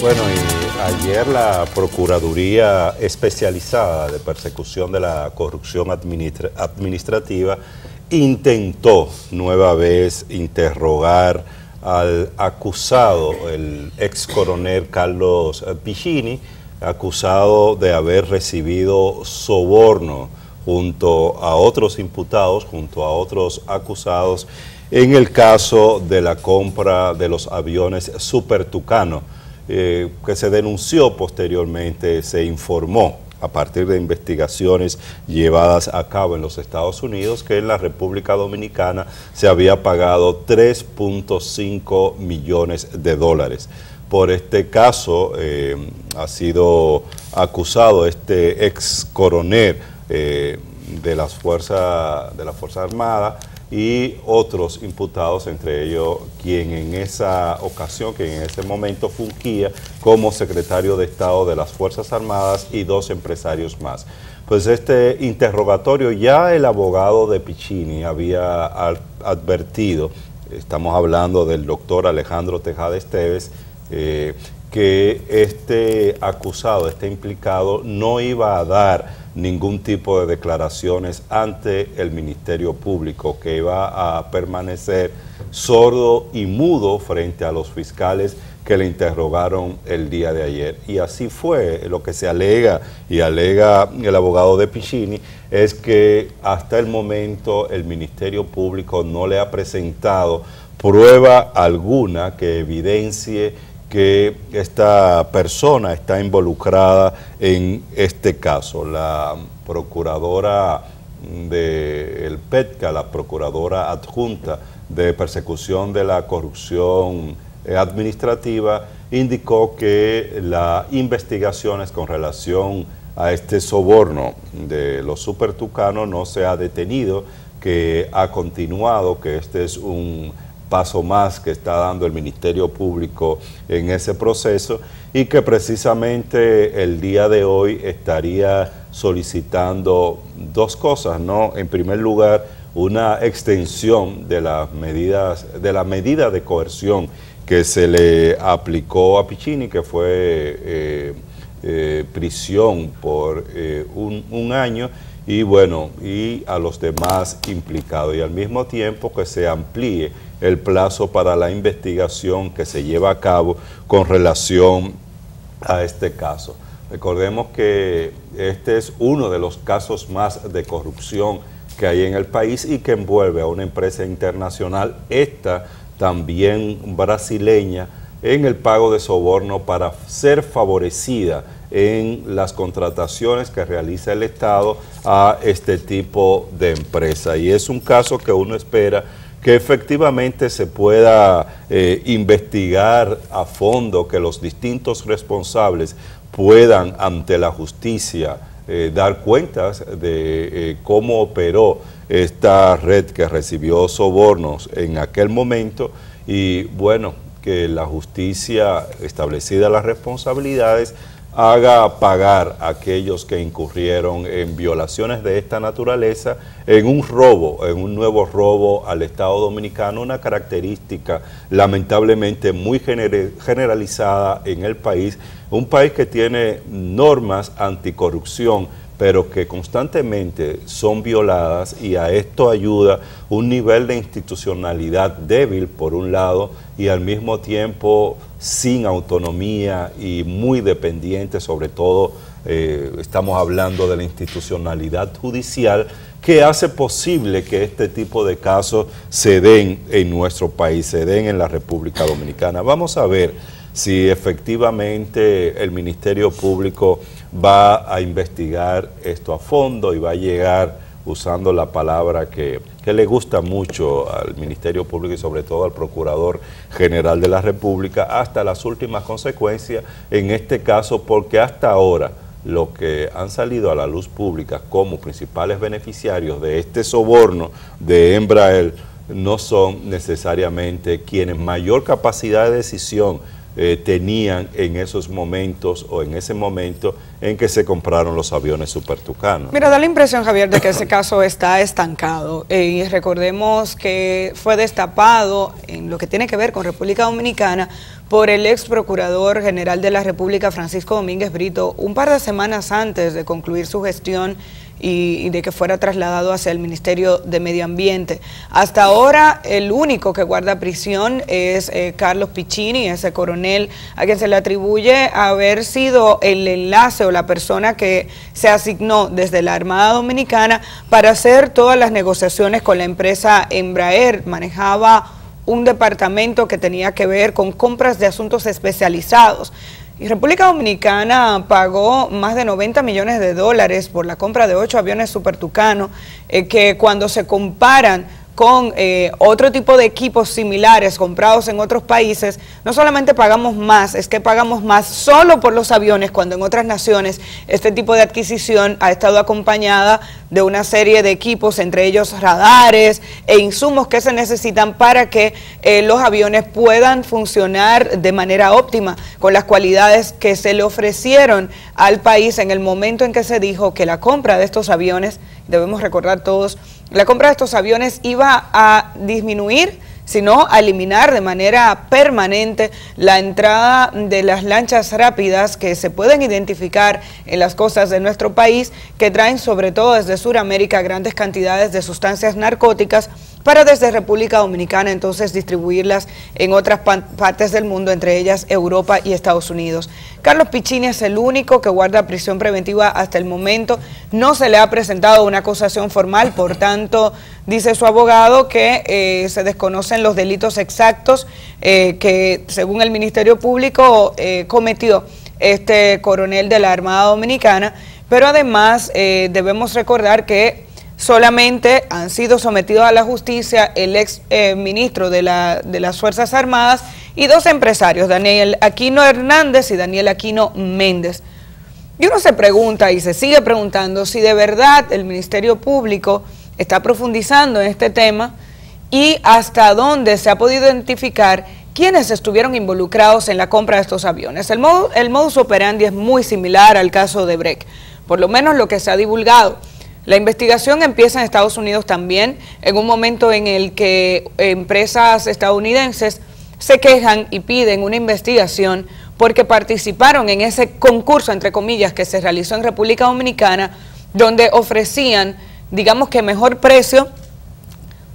Bueno, y ayer la Procuraduría Especializada de Persecución de la Corrupción Administrativa intentó nueva vez interrogar al acusado, el ex coronel Carlos Piccini, acusado de haber recibido soborno junto a otros imputados, junto a otros acusados, en el caso de la compra de los aviones Super Tucano, que se denunció posteriormente, se informó a partir de investigaciones llevadas a cabo en los Estados Unidos, que en la República Dominicana se había pagado 3.5 millones de dólares. Por este caso ha sido acusado este ex coronel de la Fuerza Armada y otros imputados, entre ellos quien en esa ocasión, quien en ese momento fungía como secretario de Estado de las Fuerzas Armadas y dos empresarios más. Pues este interrogatorio ya el abogado de Piccini había advertido, estamos hablando del doctor Alejandro Tejada Esteves, que este acusado, este implicado, no iba a dar ningún tipo de declaraciones ante el Ministerio Público, que iba a permanecer sordo y mudo frente a los fiscales que le interrogaron el día de ayer. Y así fue. Lo que se alega y alega el abogado de Piccini es que hasta el momento el Ministerio Público no le ha presentado prueba alguna que evidencie que esta persona está involucrada en este caso. La procuradora del PETCA, la procuradora adjunta de persecución de la corrupción administrativa, indicó que las investigaciones con relación a este soborno de los Super Tucano no se ha detenido, que ha continuado, que este es un paso más que está dando el Ministerio Público en ese proceso y que precisamente el día de hoy estaría solicitando dos cosas, ¿no? En primer lugar, una extensión de las medidas, de la medida de coerción que se le aplicó a Piccini, que fue prisión por un año, y bueno, y a los demás implicados, y al mismo tiempo que se amplíe el plazo para la investigación que se lleva a cabo con relación a este caso. Recordemos que este es uno de los casos más de corrupción que hay en el país y que envuelve a una empresa internacional, esta también brasileña, en el pago de soborno para ser favorecida en las contrataciones que realiza el Estado a este tipo de empresa. Y es un caso que uno espera que efectivamente se pueda investigar a fondo, que los distintos responsables puedan ante la justicia dar cuentas de cómo operó esta red que recibió sobornos en aquel momento y bueno, que la justicia, establecida las responsabilidades, haga pagar a aquellos que incurrieron en violaciones de esta naturaleza, en un robo, en un nuevo robo al Estado Dominicano, una característica lamentablemente muy generalizada en el país, un país que tiene normas anticorrupción, pero que constantemente son violadas, y a esto ayuda un nivel de institucionalidad débil por un lado y al mismo tiempo sin autonomía y muy dependiente, sobre todo estamos hablando de la institucionalidad judicial, que hace posible que este tipo de casos se den en nuestro país, se den en la República Dominicana. Vamos a ver si efectivamente el Ministerio Público va a investigar esto a fondo y va a llegar, usando la palabra que le gusta mucho al Ministerio Público y sobre todo al Procurador General de la República, hasta las últimas consecuencias en este caso, porque hasta ahora los que han salido a la luz pública como principales beneficiarios de este soborno de Embraer no son necesariamente quienes mayor capacidad de decisión tenían en esos momentos o en ese momento en que se compraron los aviones Super Tucano. Mira, da la impresión, Javier, de que ese caso está estancado y recordemos que fue destapado en lo que tiene que ver con República Dominicana por el ex procurador general de la República, Francisco Domínguez Brito, un par de semanas antes de concluir su gestión y de que fuera trasladado hacia el Ministerio de Medio Ambiente. Hasta ahora el único que guarda prisión es Carlos Piccini, ese coronel a quien se le atribuye haber sido el enlace o la persona que se asignó desde la Armada Dominicana para hacer todas las negociaciones con la empresa Embraer. Manejaba un departamento que tenía que ver con compras de asuntos especializados. Y República Dominicana pagó más de 90 millones de dólares por la compra de 8 aviones Super Tucano, que cuando se comparan con otro tipo de equipos similares comprados en otros países, no solamente pagamos más, es que pagamos más solo por los aviones, cuando en otras naciones este tipo de adquisición ha estado acompañada de una serie de equipos, entre ellos radares e insumos que se necesitan para que los aviones puedan funcionar de manera óptima, con las cualidades que se le ofrecieron al país en el momento en que se dijo que la compra de estos aviones, debemos recordar todos, la compra de estos aviones iba a disminuir, sino a eliminar de manera permanente la entrada de las lanchas rápidas que se pueden identificar en las costas de nuestro país, que traen sobre todo desde Sudamérica grandes cantidades de sustancias narcóticas, para desde República Dominicana entonces distribuirlas en otras partes del mundo, entre ellas Europa y Estados Unidos. Carlos Piccini es el único que guarda prisión preventiva hasta el momento. No se le ha presentado una acusación formal, por tanto, dice su abogado que se desconocen los delitos exactos que, según el Ministerio Público, cometió este coronel de la Armada Dominicana, pero además debemos recordar que solamente han sido sometidos a la justicia el ex ministro de las Fuerzas Armadas y 2 empresarios, Daniel Aquino Hernández y Daniel Aquino Méndez. Y uno se pregunta y se sigue preguntando si de verdad el Ministerio Público está profundizando en este tema y hasta dónde se ha podido identificar quiénes estuvieron involucrados en la compra de estos aviones. El modus operandi es muy similar al caso de Brecht, por lo menos lo que se ha divulgado. La investigación empieza en Estados Unidos también, en un momento en el que empresas estadounidenses se quejan y piden una investigación porque participaron en ese concurso, entre comillas, que se realizó en República Dominicana, donde ofrecían, digamos que mejor precio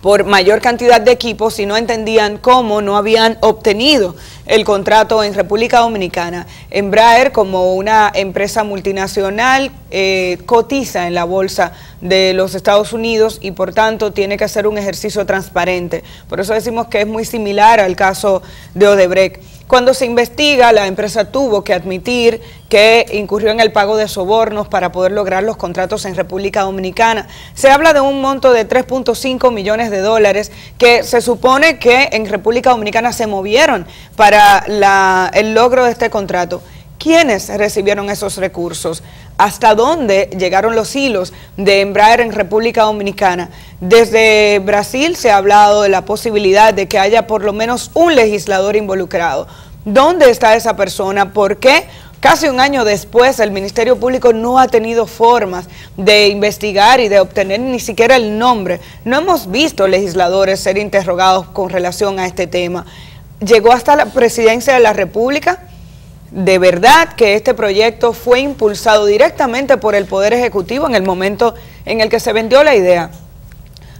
por mayor cantidad de equipos y no entendían cómo no habían obtenido el contrato en República Dominicana. Embraer, como una empresa multinacional, cotiza en la bolsa de los Estados Unidos y por tanto tiene que hacer un ejercicio transparente. Por eso decimos que es muy similar al caso de Odebrecht. Cuando se investiga, la empresa tuvo que admitir que incurrió en el pago de sobornos para poder lograr los contratos en República Dominicana. Se habla de un monto de 3.5 millones de dólares que se supone que en República Dominicana se movieron para el logro de este contrato. ¿Quiénes recibieron esos recursos? ¿Hasta dónde llegaron los hilos de Embraer en República Dominicana? Desde Brasil se ha hablado de la posibilidad de que haya por lo menos un legislador involucrado. ¿Dónde está esa persona? ¿Por qué? Casi un año después, el Ministerio Público no ha tenido formas de investigar y de obtener ni siquiera el nombre. No hemos visto legisladores ser interrogados con relación a este tema. ¿Llegó hasta la Presidencia de la República? De verdad que este proyecto fue impulsado directamente por el Poder Ejecutivo en el momento en el que se vendió la idea.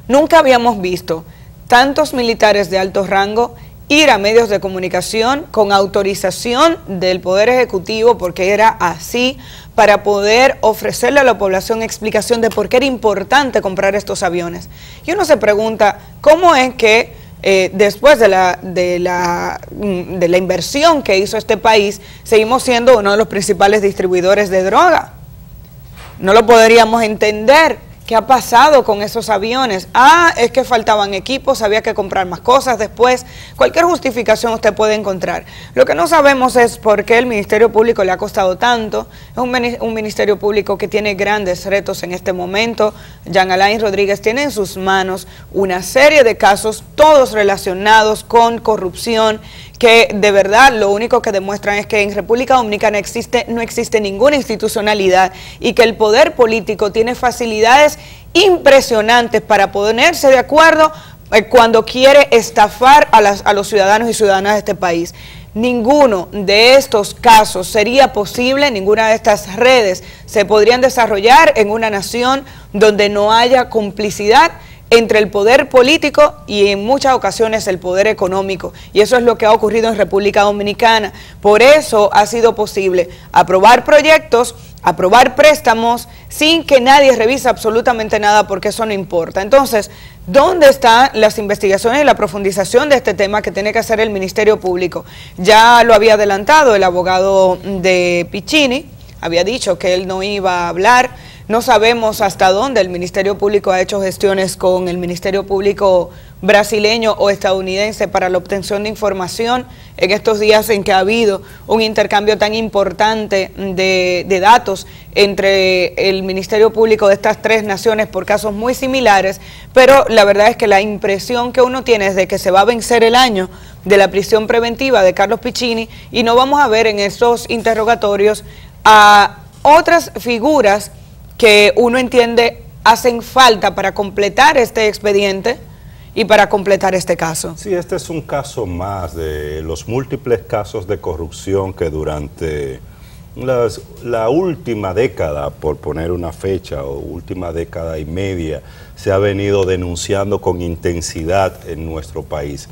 Nunca habíamos visto tantos militares de alto rango ir a medios de comunicación con autorización del Poder Ejecutivo, porque era así, para poder ofrecerle a la población explicación de por qué era importante comprar estos aviones. Y uno se pregunta, ¿cómo es que después de la inversión que hizo este país, seguimos siendo uno de los principales distribuidores de droga? No lo podríamos entender. ¿qué ha pasado con esos aviones? Ah, es que faltaban equipos, había que comprar más cosas después. Cualquier justificación usted puede encontrar. Lo que no sabemos es por qué el Ministerio Público le ha costado tanto. Es un Ministerio Público que tiene grandes retos en este momento. Jean Alain Rodríguez tiene en sus manos una serie de casos, todos relacionados con corrupción, que de verdad lo único que demuestran es que en República Dominicana no existe ninguna institucionalidad y que el poder político tiene facilidades impresionantes para ponerse de acuerdo cuando quiere estafar a los ciudadanos y ciudadanas de este país. Ninguno de estos casos sería posible, ninguna de estas redes se podrían desarrollar en una nación donde no haya complicidad entre el poder político y en muchas ocasiones el poder económico. Y eso es lo que ha ocurrido en República Dominicana. Por eso ha sido posible aprobar proyectos, aprobar préstamos, sin que nadie revise absolutamente nada, porque eso no importa. Entonces, ¿dónde están las investigaciones y la profundización de este tema que tiene que hacer el Ministerio Público? Ya lo había adelantado el abogado de Piccini, había dicho que él no iba a hablar. No sabemos hasta dónde el Ministerio Público ha hecho gestiones con el Ministerio Público brasileño o estadounidense para la obtención de información en estos días en que ha habido un intercambio tan importante de datos entre el Ministerio Público de estas tres naciones por casos muy similares, pero la verdad es que la impresión que uno tiene es de que se va a vencer el año de la prisión preventiva de Carlos Piccini y no vamos a ver en estos interrogatorios a otras figuras que uno entiende hacen falta para completar este expediente y para completar este caso. Sí, este es un caso más de los múltiples casos de corrupción que durante la última década, por poner una fecha, o última década y media, se ha venido denunciando con intensidad en nuestro país.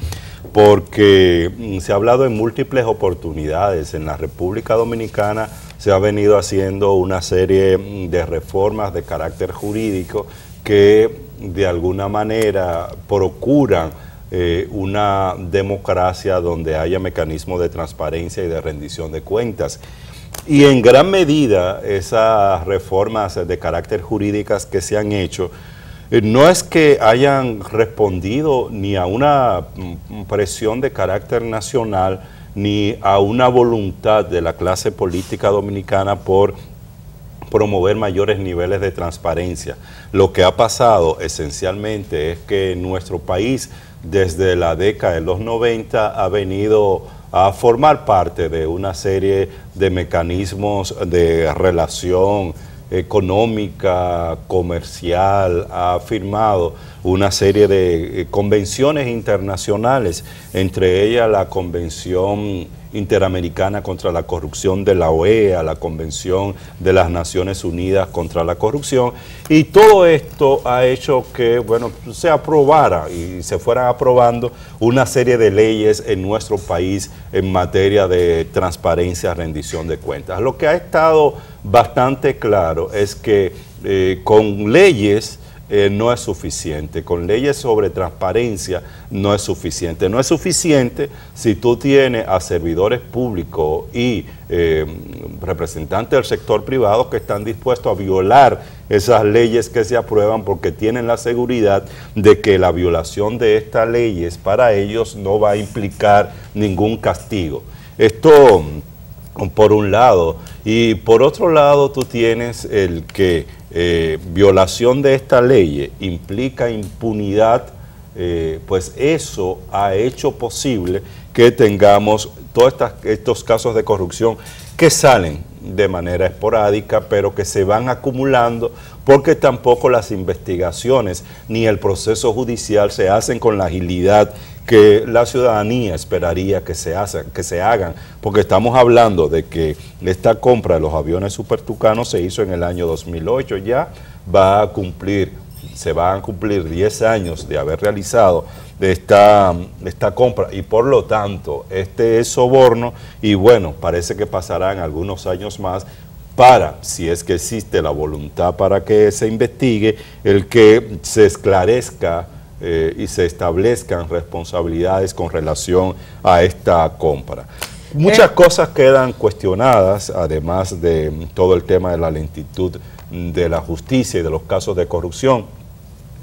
Porque se ha hablado en múltiples oportunidades. En la República Dominicana se ha venido haciendo una serie de reformas de carácter jurídico que de alguna manera procuran una democracia donde haya mecanismos de transparencia y de rendición de cuentas. Y en gran medida esas reformas de carácter jurídicas que se han hecho no es que hayan respondido ni a una presión de carácter nacional ni a una voluntad de la clase política dominicana por promover mayores niveles de transparencia. Lo que ha pasado esencialmente es que nuestro país desde la década de los 90 ha venido a formar parte de una serie de mecanismos de relación económica, comercial, ha firmado una serie de convenciones internacionales, entre ellas la Convención Interamericana contra la Corrupción de la OEA, la Convención de las Naciones Unidas contra la Corrupción, y todo esto ha hecho que, bueno, se aprobara y se fueran aprobando una serie de leyes en nuestro país en materia de transparencia, rendición de cuentas. Lo que ha estado bastante claro es que con leyes no es suficiente, con leyes sobre transparencia no es suficiente. No es suficiente si tú tienes a servidores públicos y representantes del sector privado que están dispuestos a violar esas leyes que se aprueban porque tienen la seguridad de que la violación de estas leyes para ellos no va a implicar ningún castigo. Esto por un lado, y por otro lado tú tienes el que violación de esta ley implica impunidad, pues eso ha hecho posible que tengamos todos estos casos de corrupción que salen de manera esporádica, pero que se van acumulando porque tampoco las investigaciones ni el proceso judicial se hacen con la agilidad que la ciudadanía esperaría que se hagan, porque estamos hablando de que esta compra de los aviones Super Tucano se hizo en el año 2008, ya se van a cumplir 10 años de haber realizado esta compra y por lo tanto este es soborno y bueno, parece que pasarán algunos años más para, si es que existe la voluntad para que se investigue, el que se esclarezca y se establezcan responsabilidades con relación a esta compra. Muchas cosas quedan cuestionadas, además de todo el tema de la lentitud de la justicia y de los casos de corrupción,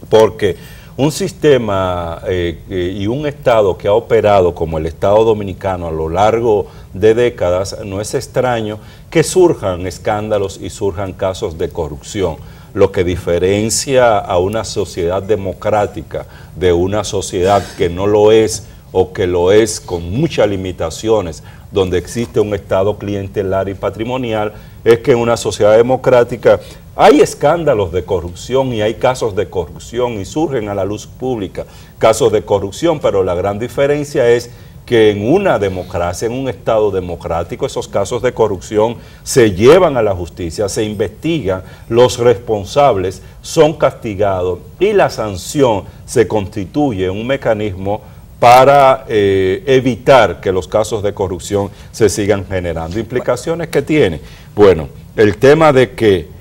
porque un sistema y un Estado que ha operado como el Estado Dominicano a lo largo de décadas, no es extraño que surjan escándalos y surjan casos de corrupción. Lo que diferencia a una sociedad democrática de una sociedad que no lo es o que lo es con muchas limitaciones, donde existe un Estado clientelar y patrimonial, es que en una sociedad democrática hay escándalos de corrupción y hay casos de corrupción y surgen a la luz pública casos de corrupción, pero la gran diferencia es que en una democracia, en un Estado democrático, esos casos de corrupción se llevan a la justicia, se investigan, los responsables son castigados y la sanción se constituye un mecanismo para evitar que los casos de corrupción se sigan generando. ¿Implicaciones que tiene? Bueno, el tema de que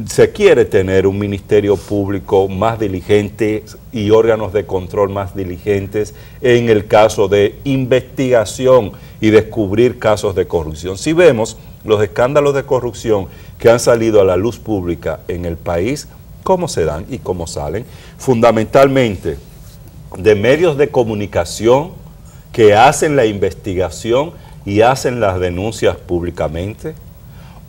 se quiere tener un ministerio público más diligente y órganos de control más diligentes en el caso de investigación y descubrir casos de corrupción. Si vemos los escándalos de corrupción que han salido a la luz pública en el país, cómo se dan y cómo salen, fundamentalmente de medios de comunicación que hacen la investigación y hacen las denuncias públicamente,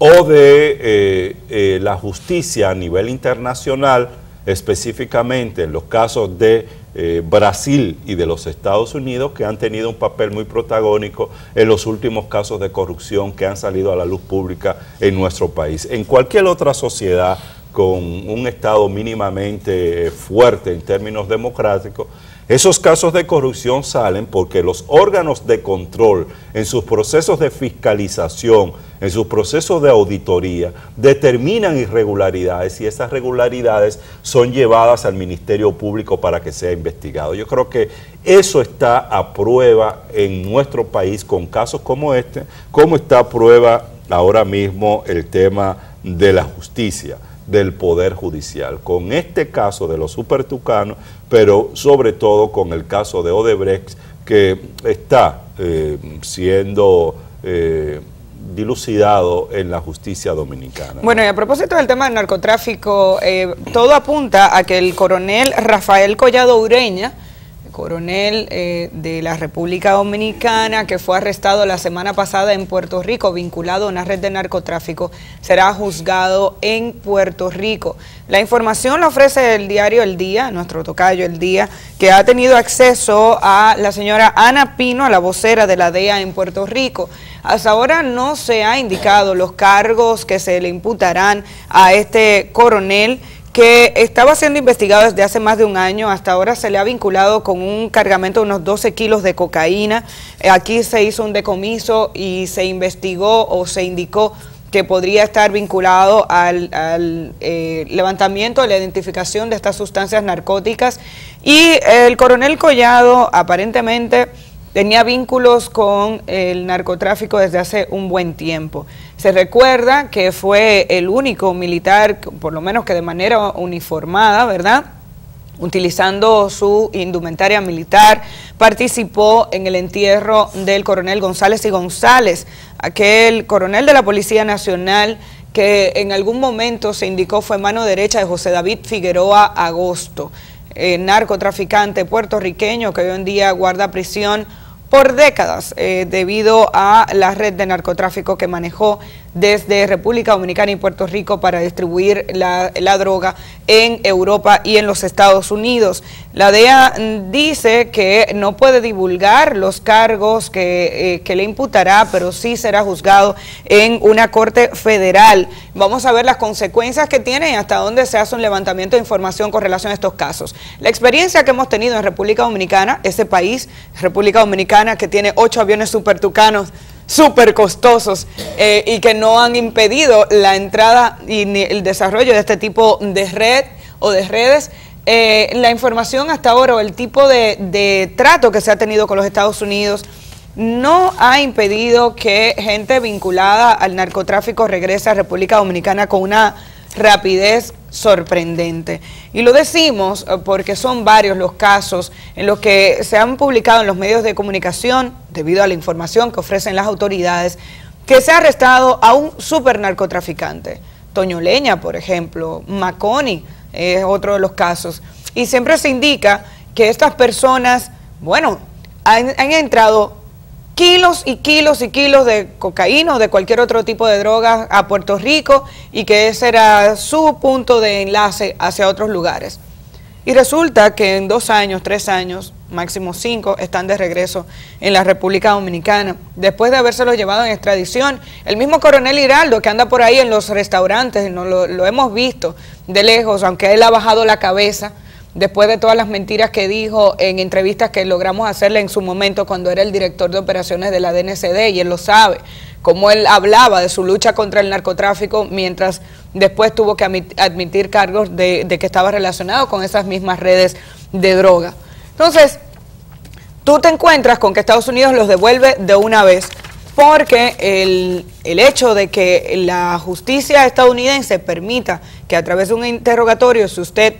o de la justicia a nivel internacional, específicamente en los casos de Brasil y de los Estados Unidos, que han tenido un papel muy protagónico en los últimos casos de corrupción que han salido a la luz pública en nuestro país. En cualquier otra sociedad con un Estado mínimamente fuerte en términos democráticos, esos casos de corrupción salen porque los órganos de control en sus procesos de fiscalización, en sus procesos de auditoría, determinan irregularidades y esas regularidades son llevadas al Ministerio Público para que sea investigado. Yo creo que eso está a prueba en nuestro país con casos como este, como está a prueba ahora mismo el tema de la justicia, del Poder Judicial, con este caso de los supertucanos, pero sobre todo con el caso de Odebrecht, que está siendo dilucidado en la justicia dominicana. Bueno, y a propósito del tema del narcotráfico, todo apunta a que el coronel Rafael Collado Ureña, coronel de la República Dominicana, que fue arrestado la semana pasada en Puerto Rico, vinculado a una red de narcotráfico, será juzgado en Puerto Rico. La información la ofrece el diario El Día, nuestro tocayo El Día, que ha tenido acceso a la señora Ana Pino, a la vocera de la DEA en Puerto Rico. Hasta ahora no se ha indicado los cargos que se le imputarán a este coronel, que estaba siendo investigado desde hace más de un año. Hasta ahora se le ha vinculado con un cargamento de unos 12 kilos de cocaína. Aquí se hizo un decomiso y se investigó o se indicó que podría estar vinculado al levantamiento, la identificación de estas sustancias narcóticas. Y el coronel Collado aparentemente tenía vínculos con el narcotráfico desde hace un buen tiempo. Se recuerda que fue el único militar, por lo menos que de manera uniformada, ¿verdad?, utilizando su indumentaria militar, participó en el entierro del coronel González y González, aquel coronel de la Policía Nacional que en algún momento se indicó fue mano derecha de José David Figueroa Agosto, narcotraficante puertorriqueño que hoy en día guarda prisión por décadas debido a la red de narcotráfico que manejó desde República Dominicana y Puerto Rico para distribuir la droga en Europa y en los Estados Unidos. La DEA dice que no puede divulgar los cargos que le imputará, pero sí será juzgado en una corte federal. Vamos a ver las consecuencias que tiene y hasta dónde se hace un levantamiento de información con relación a estos casos. La experiencia que hemos tenido en República Dominicana, ese país, República Dominicana, que tiene 8 aviones supertucanos súper costosos y que no han impedido la entrada y ni el desarrollo de este tipo de red o de redes. La información hasta ahora o el tipo de trato que se ha tenido con los Estados Unidos no ha impedido que gente vinculada al narcotráfico regrese a República Dominicana con una rapidez sorprendente. Y lo decimos porque son varios los casos en los que se han publicado en los medios de comunicación, debido a la información que ofrecen las autoridades, que se ha arrestado a un super narcotraficante. Toñoleña, por ejemplo, Maconi es otro de los casos. Y siempre se indica que estas personas, bueno, han entrado kilos y kilos y kilos de cocaína o de cualquier otro tipo de droga a Puerto Rico y que ese era su punto de enlace hacia otros lugares. Y resulta que en 2 años, 3 años, máximo 5, están de regreso en la República Dominicana, después de habérselo llevado en extradición. El mismo coronel Hiraldo, que anda por ahí en los restaurantes, no lo hemos visto de lejos, aunque él ha bajado la cabeza, después de todas las mentiras que dijo en entrevistas que logramos hacerle en su momento cuando era el director de operaciones de la DNCD, y él lo sabe, cómo él hablaba de su lucha contra el narcotráfico, mientras después tuvo que admitir cargos de que estaba relacionado con esas mismas redes de droga. Entonces, tú te encuentras con que Estados Unidos los devuelve de una vez, porque el hecho de que la justicia estadounidense permita que a través de un interrogatorio, si usted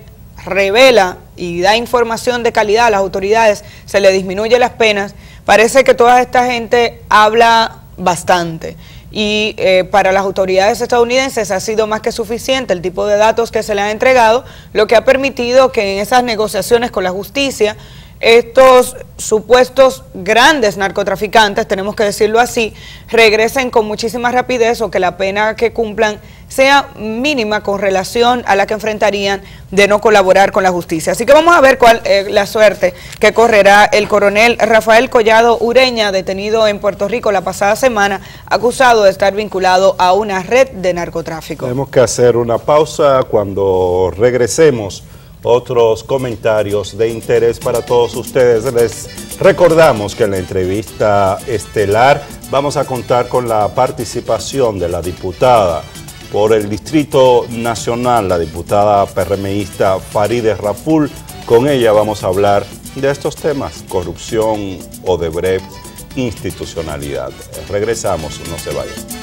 revela y da información de calidad a las autoridades, se le disminuye las penas, parece que toda esta gente habla bastante. Y para las autoridades estadounidenses ha sido más que suficiente el tipo de datos que se le han entregado, lo que ha permitido que en esas negociaciones con la justicia, estos supuestos grandes narcotraficantes, tenemos que decirlo así, regresen con muchísima rapidez o que la pena que cumplan sea mínima con relación a la que enfrentarían de no colaborar con la justicia. Así que vamos a ver cuál es la suerte que correrá el coronel Rafael Collado Ureña, detenido en Puerto Rico la pasada semana, acusado de estar vinculado a una red de narcotráfico. Tenemos que hacer una pausa. Cuando regresemos, otros comentarios de interés para todos ustedes. Les recordamos que en la entrevista estelar vamos a contar con la participación de la diputada por el Distrito Nacional, la diputada PRMista Farideh Raful. Con ella vamos a hablar de estos temas: corrupción, Odebrecht, institucionalidad. Regresamos, no se vayan.